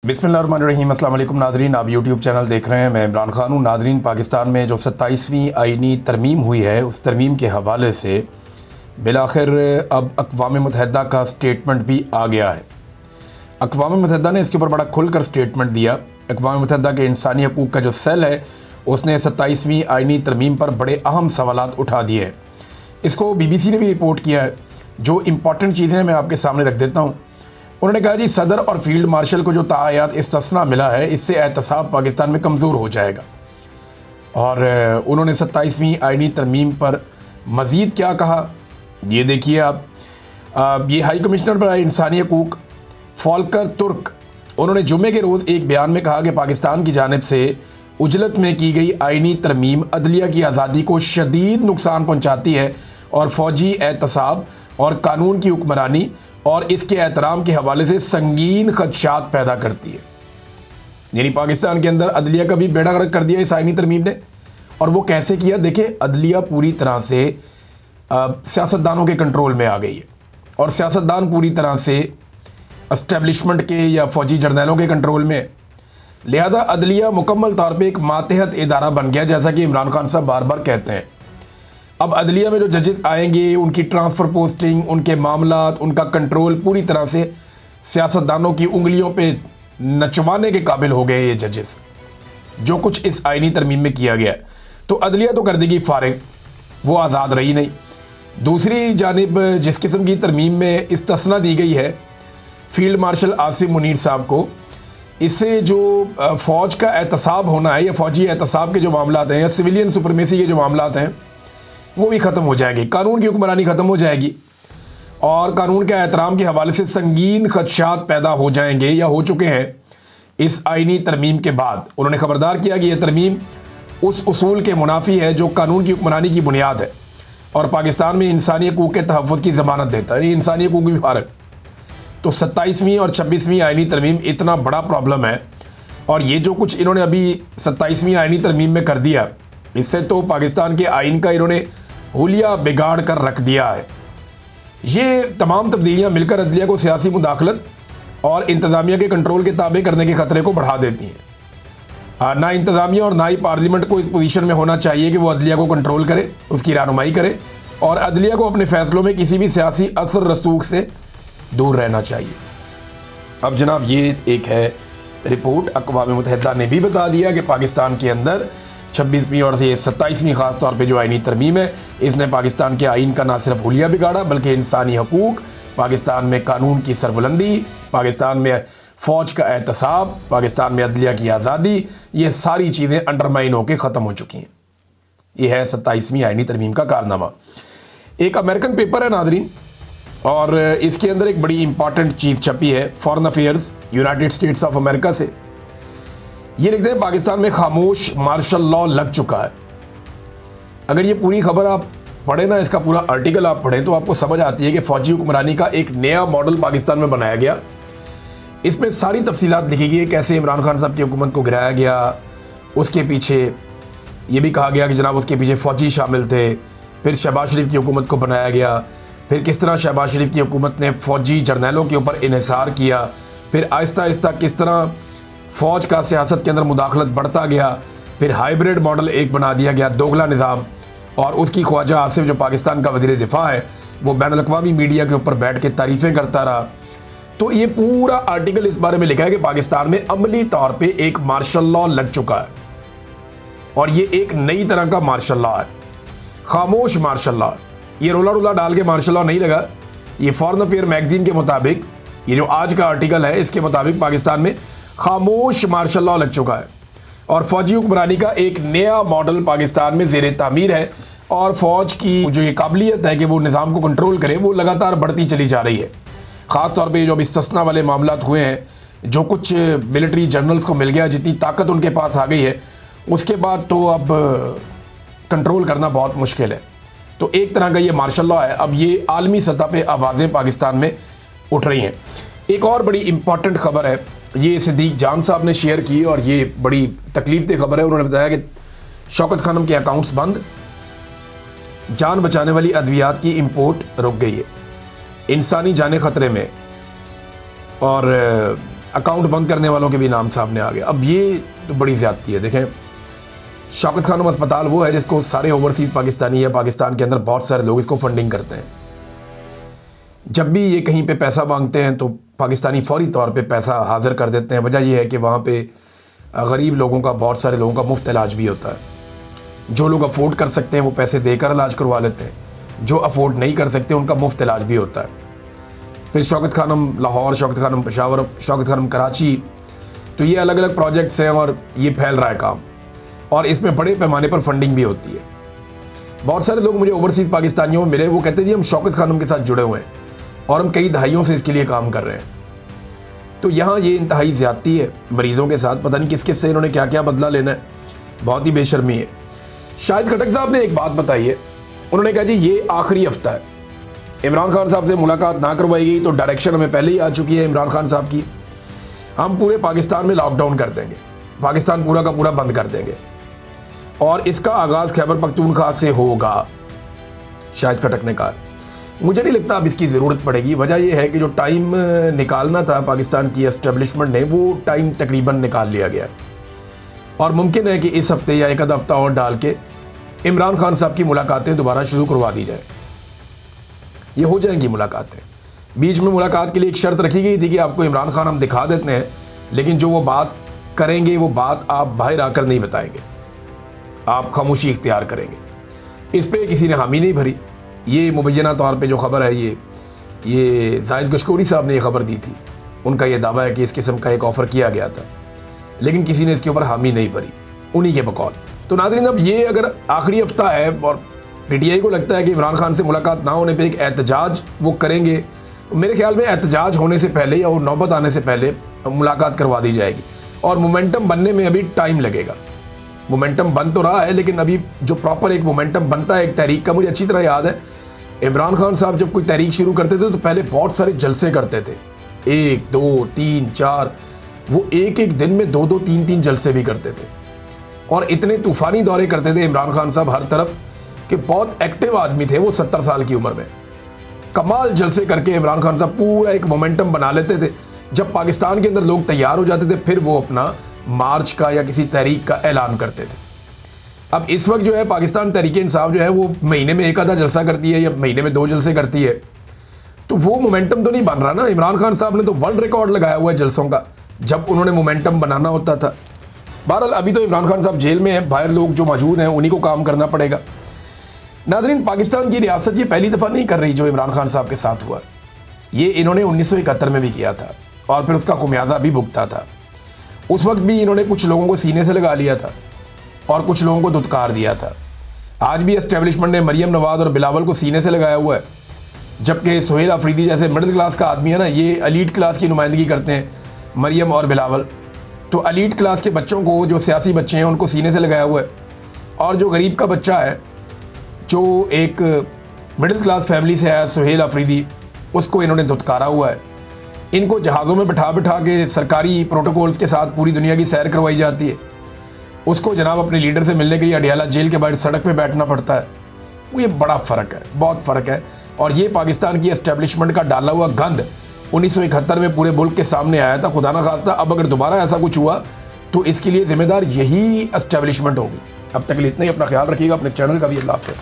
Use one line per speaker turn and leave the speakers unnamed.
बिस्मिल्लाहिर्रहमानिर्रहीम। अस्सलाम वालेकुम नादरीन, आप यूट्यूब चैनल देख रहे हैं। मैं इमरान खान हूँ। नादरीन, पाकिस्तान में जो 27वीं आइनी तरमीम हुई है, उस तरमीम के हवाले से बिलाखिर अब अक़वाम मुत्तहिदा का स्टेटमेंट भी आ गया है। अक़वाम मुत्तहिदा ने इसके ऊपर बड़ा खुलकर स्टेटमेंट दिया। अक़वाम मुत्तहिदा के इंसानी हकूक़ का जो सेल है, उसने 27वीं आइनी तरमीम पर बड़े अहम सवालात उठा दिए हैं। इसको BBC ने भी रिपोर्ट किया है। जो इम्पॉर्टेंट चीज़ें हैं मैं आपके सामने रख देता हूँ। उन्होंने कहा जी, सदर और फील्ड मार्शल को जो तायात इस्तिस्ना मिला है, इससे एहतसाब पाकिस्तान में कमज़ोर हो जाएगा। और उन्होंने 27वीं आइनी तरमीम पर मज़ीद क्या कहा, ये देखिए आप। ये हाई कमिश्नर बराए इंसानी हकूक़ फॉल्कर तुर्क, उन्होंने जुमे के रोज़ एक बयान में कहा कि पाकिस्तान की जानिब से उजलत में की गई आइनी तरमीम अदलिया की आज़ादी को शदीद नुकसान पहुँचाती है और फ़ौजी एहतसाब और कानून की हुक्मरानी और इसके एहतराम के हवाले से संगीन खदशात पैदा करती है। यानी पाकिस्तान के अंदर अदलिया का भी बेड़ा गर्क कर दिया इस आइनी तरमीम ने। और वो कैसे किया, देखिए, अदलिया पूरी तरह से सियासतदानों के कंट्रोल में आ गई है और सियासतदान पूरी तरह से एस्टेब्लिशमेंट के या फौजी जर्नैलों के कंट्रोल में। लिहाजा अदलिया मुकम्मल तौर पर एक मातहत इदारा बन गया, जैसा कि इमरान खान साहब बार बार कहते हैं। अब अदलिया में जो जजेस आएंगे, उनकी ट्रांसफ़र पोस्टिंग, उनके मामलात, उनका कंट्रोल पूरी तरह से सियासतदानों की उंगलियों पे नचवाने के काबिल हो गए ये जजेस, जो कुछ इस आइनी तरमीम में किया गया। तो अदलिया तो कर देगी फारिग, वो आज़ाद रही नहीं। दूसरी जानिब जिस किस्म की तरमीम में इस्तिस्ना दी गई है फील्ड मार्शल आसिम मुनीर साहब को, इससे जो फ़ौज का एहतसाब होना है या फ़ौजी एहतसाब के जो मामलात हैं या सिविलियन सुपरमेसी के जो मामलात हैं, वो भी ख़त्म हो जाएगी। कानून की हुक्मरानी ख़त्म हो जाएगी और कानून के एहतराम के हवाले से संगीन खदशात पैदा हो जाएंगे या हो चुके हैं इस आइनी तरमीम के बाद। उन्होंने ख़बरदार किया कि यह तरमीम उस उसूल के मुनाफी है जो कानून की हुक्मरानी की बुनियाद है और पाकिस्तान में इंसानी हकूक़ के तहफ़्फ़ुज़ की ज़मानत देता है। इंसानी हकूक़ भी फारग। तो 27वीं और 26वीं आइनी तरमीम इतना बड़ा प्रॉब्लम है और ये जो कुछ इन्होंने अभी 27वीं आइनी तरमीम में कर दिया, इससे तो पाकिस्तान के आइन का इन्होंने हुलिया बिगाड़ कर रख दिया है। ये तमाम तब्दीलियाँ मिलकर अदलिया को सियासी मुदाखलत और इंतज़ामिया के कंट्रोल के ताबे करने के ख़तरे को बढ़ा देती हैं। ना इंतज़ामिया और ना ही पार्लियामेंट को इस पोजीशन में होना चाहिए कि वो अदलिया को कंट्रोल करे, उसकी रहनुमाई करे, और अदलिया को अपने फ़ैसलों में किसी भी सियासी असर रसूख से दूर रहना चाहिए। अब जनाब, ये एक है रिपोर्ट, अक़वाम मुत्तहिदा ने भी बता दिया कि पाकिस्तान के अंदर 26वीं और 27वीं ख़ास तौर पे जो आइनी तरमीम है, इसने पाकिस्तान के आइन का ना सिर्फ हुलिया बिगाड़ा बल्कि इंसानी हकूक़, पाकिस्तान में कानून की सरबुलंदी, पाकिस्तान में फ़ौज का एहतसाब, पाकिस्तान में अदलिया की आज़ादी, ये सारी चीज़ें अंडरमाइन होकर ख़त्म हो चुकी हैं। ये है 27वीं आइनी तरमीम का कारनामा। एक अमेरिकन पेपर है नादरीन, और इसके अंदर एक बड़ी इंपॉर्टेंट चीज़ छपी है foreign affairs United states of America से। ये लिखते हैं, पाकिस्तान में खामोश मार्शल लॉ लग चुका है। अगर ये पूरी खबर आप पढ़ें ना, इसका पूरा आर्टिकल आप पढ़ें, तो आपको समझ आती है कि फ़ौजी हुक्मरानी का एक नया मॉडल पाकिस्तान में बनाया गया। इसमें सारी तफसीलात लिखी गई है, कैसे इमरान खान साहब की हुकूमत को गिराया गया। उसके पीछे ये भी कहा गया कि जनाब उसके पीछे फ़ौजी शामिल थे। फिर शहबाज शरीफ की हुकूमत को बनाया गया। फिर किस तरह शहबाज शरीफ की हुकूमत ने फ़ौजी जर्नैलों के ऊपर इन्हिसार किया। फिर आहिस्ता आहिस्ता किस तरह फ़ौज का सियासत के अंदर मुदाखलत बढ़ता गया। फिर हाइब्रिड मॉडल एक बना दिया गया, दोगला निज़ाम। और उसकी ख्वाजा आसिफ, जो पाकिस्तान का वज़ीर दिफ़ा है, वो बैनुल अक़वामी मीडिया के ऊपर बैठ के तारीफ़ें करता रहा। तो ये पूरा आर्टिकल इस बारे में लिखा है कि पाकिस्तान में अमली तौर पर एक मार्शल लॉ लग चुका है और ये एक नई तरह का मार्शल लॉ है, खामोश मार्शल लॉ। ये रोला डाल के मार्शल लॉ नहीं लगा। ये फॉरेन अफेयर मैगजीन के मुताबिक, ये जो आज का आर्टिकल है, इसके मुताबिक पाकिस्तान में खामोश मार्शल लॉ लग चुका है और फ़ौजी हुक्मरानी का एक नया मॉडल पाकिस्तान में ज़ेर तामीर है। और फ़ौज की जो ये काबिलियत है कि वो निज़ाम को कंट्रोल करे, वो लगातार बढ़ती चली जा रही है। ख़ास तौर पे जो अब इस्तिस्ना वाले मामलात हुए हैं, जो कुछ मिलिट्री जनरल्स को मिल गया, जितनी ताकत उनके पास आ गई है, उसके बाद तो अब कंट्रोल करना बहुत मुश्किल है। तो एक तरह का ये मार्शल लॉ है। अब ये आलमी सतह पे आवाज़ें पाकिस्तान में उठ रही हैं। एक और बड़ी इंपॉर्टेंट खबर है, ये सिद्दीक जान साहब ने शेयर की और ये बड़ी तकलीफ दे खबर है। उन्होंने बताया कि शौकत खानम के अकाउंट्स बंद, जान बचाने वाली अद्वियात की इंपोर्ट रुक गई है, इंसानी जाने ख़तरे में। और अकाउंट बंद करने वालों के भी नाम सामने आ गए। अब ये तो बड़ी ज़्यादती है। देखें, शौकत खानम अस्पताल वो है जिसको सारे ओवरसीज़ पाकिस्तानी या पाकिस्तान के अंदर बहुत सारे लोग इसको फंडिंग करते हैं। जब भी ये कहीं पे पैसा मांगते हैं तो पाकिस्तानी फ़ौरी तौर पे पैसा हाजिर कर देते हैं। वजह यह है कि वहाँ पे गरीब लोगों का, बहुत सारे लोगों का मुफ्त इलाज भी होता है। जो लोग अफोर्ड कर सकते हैं वो पैसे देकर इलाज करवा लेते हैं, जो अफोर्ड नहीं कर सकते उनका मुफ्त इलाज भी होता है। फिर शौकत खानम लाहौर, शौकत खानम पेशावर, शौकत खानम कराची, तो ये अलग अलग प्रोजेक्ट्स हैं और ये फैल रहा है काम, और इसमें बड़े पैमाने पर फंडिंग भी होती है। बहुत सारे लोग मुझे ओवरसीज़ पाकिस्तानियों में मिले, वो कहते हैं जी हम शौकत खानम के साथ जुड़े हुए हैं और हम कई दहाइयों से इसके लिए काम कर रहे हैं। तो यहाँ ये इंतहाई ज़्यादती है मरीज़ों के साथ। पता नहीं किस किस से इन्होंने क्या क्या बदला लेना है, बहुत ही बेशर्मी है। शाहिद खटक साहब ने एक बात बताई है, उन्होंने कहा जी ये आखिरी हफ्ता है, इमरान खान साहब से मुलाकात ना करवाई गई तो डायरेक्शन हमें पहले ही आ चुकी है इमरान खान साहब की, हम पूरे पाकिस्तान में लॉकडाउन कर देंगे, पाकिस्तान पूरा का पूरा बंद कर देंगे और इसका आगाज़ खैबर पख्तूनख्वा से होगा, शाहिद खटक ने कहा। मुझे नहीं लगता अब इसकी ज़रूरत पड़ेगी। वजह यह है कि जो टाइम निकालना था पाकिस्तान की एस्टेब्लिशमेंट ने, वो टाइम तकरीबन निकाल लिया गया और मुमकिन है कि इस हफ्ते या एक आधा हफ्ता और डाल के इमरान खान साहब की मुलाकातें दोबारा शुरू करवा दी जाए। ये हो जाएंगी मुलाकातें। बीच में मुलाकात के लिए एक शर्त रखी गई थी कि आपको इमरान खान हम दिखा देते हैं, लेकिन जो वो बात करेंगे वो बात आप बाहर आकर नहीं बताएंगे, आप खामोशी इख्तियार करेंगे। इस पर किसी ने हामी नहीं भरी। ये मुबैना तौर पे जो ख़बर है ये जाहिद गशकोरी साहब ने ये ख़बर दी थी, उनका ये दावा है कि इस किस्म का एक ऑफ़र किया गया था, लेकिन किसी ने इसके ऊपर हामी नहीं भरी, उन्हीं के बकौल। तो नाज़रीन, अब ये अगर आखिरी हफ्ता है और PTI को लगता है कि इमरान खान से मुलाकात ना होने पे एक एहतजाज वो करेंगे, तो मेरे ख्याल में एहतजाज होने से पहले या नौबत आने से पहले मुलाकात करवा दी जाएगी और मोमेंटम बनने में अभी टाइम लगेगा। मोमेंटम बन तो रहा है, लेकिन अभी जो प्रॉपर एक मोमेंटम बनता है एक तहरीक का, मुझे अच्छी तरह याद है इमरान खान साहब जब कोई तहरीक शुरू करते थे तो पहले बहुत सारे जलसे करते थे, 1 2 3 4, वो एक एक दिन में 2 2 3 3 जलसे भी करते थे और इतने तूफ़ानी दौरे करते थे इमरान खान साहब हर तरफ कि बहुत एक्टिव आदमी थे वो। 70 साल की उम्र में कमाल जलसे करके इमरान खान साहब पूरा एक मोमेंटम बना लेते थे। जब पाकिस्तान के अंदर लोग तैयार हो जाते थे फिर वो अपना मार्च का या किसी तहरीक का ऐलान करते थे। अब इस वक्त जो है पाकिस्तान तहरीक इंसाफ जो है वो महीने में एक आधा जलसा करती है या महीने में 2 जलसे करती है, तो वो मोमेंटम तो नहीं बन रहा ना। इमरान खान साहब ने तो वर्ल्ड रिकॉर्ड लगाया हुआ है जलसों का जब उन्होंने मोमेंटम बनाना होता था। बहरहाल अभी तो इमरान खान साहब जेल में हैं, बाहर लोग जो मौजूद हैं उन्हीं को काम करना पड़ेगा। नाज़रीन, पाकिस्तान की रियासत ये पहली दफ़ा नहीं कर रही जो इमरान खान साहब के साथ हुआ। ये इन्होंने 1971 में भी किया था और फिर उसका खुमियाजा भी भुगता था। उस वक्त भी इन्होंने कुछ लोगों को सीने से लगा लिया था और कुछ लोगों को धुतकार दिया था। आज भी एस्टेब्लिशमेंट ने मरियम नवाज़ और बिलावल को सीने से लगाया हुआ है, जबकि सुहेल अफरीदी जैसे मिडिल क्लास का आदमी है ना, ये एलीट क्लास की नुमाइंदगी करते हैं मरियम और बिलावल। तो एलीट क्लास के बच्चों को, जो सियासी बच्चे हैं, उनको सीने से लगाया हुआ है और जो गरीब का बच्चा है, जो एक मिडिल क्लास फैमिली से आया सुहेल अफरीदी, उसको इन्होंने धुतकारा हुआ है। इनको जहाज़ों में बिठा बिठा के सरकारी प्रोटोकॉल्स के साथ पूरी दुनिया की सैर करवाई जाती है। उसको जनाब अपने लीडर से मिलने के लिए अडियाला जेल के बाहर सड़क पे बैठना पड़ता है। वो ये बड़ा फ़र्क है, बहुत फ़र्क है। और ये पाकिस्तान की एस्टेब्लिशमेंट का डाला हुआ गंद 1971 में पूरे मुल्क के सामने आया था। खुदा ना खास्ता अब अगर दोबारा ऐसा कुछ हुआ तो इसके लिए ज़िम्मेदार यही एस्टेब्लिशमेंट होगी। अब तक के लिए इतना ही। अपना ख्याल रखिएगा, अपने चैनल का भी। अल्लाह हाफ़िज़।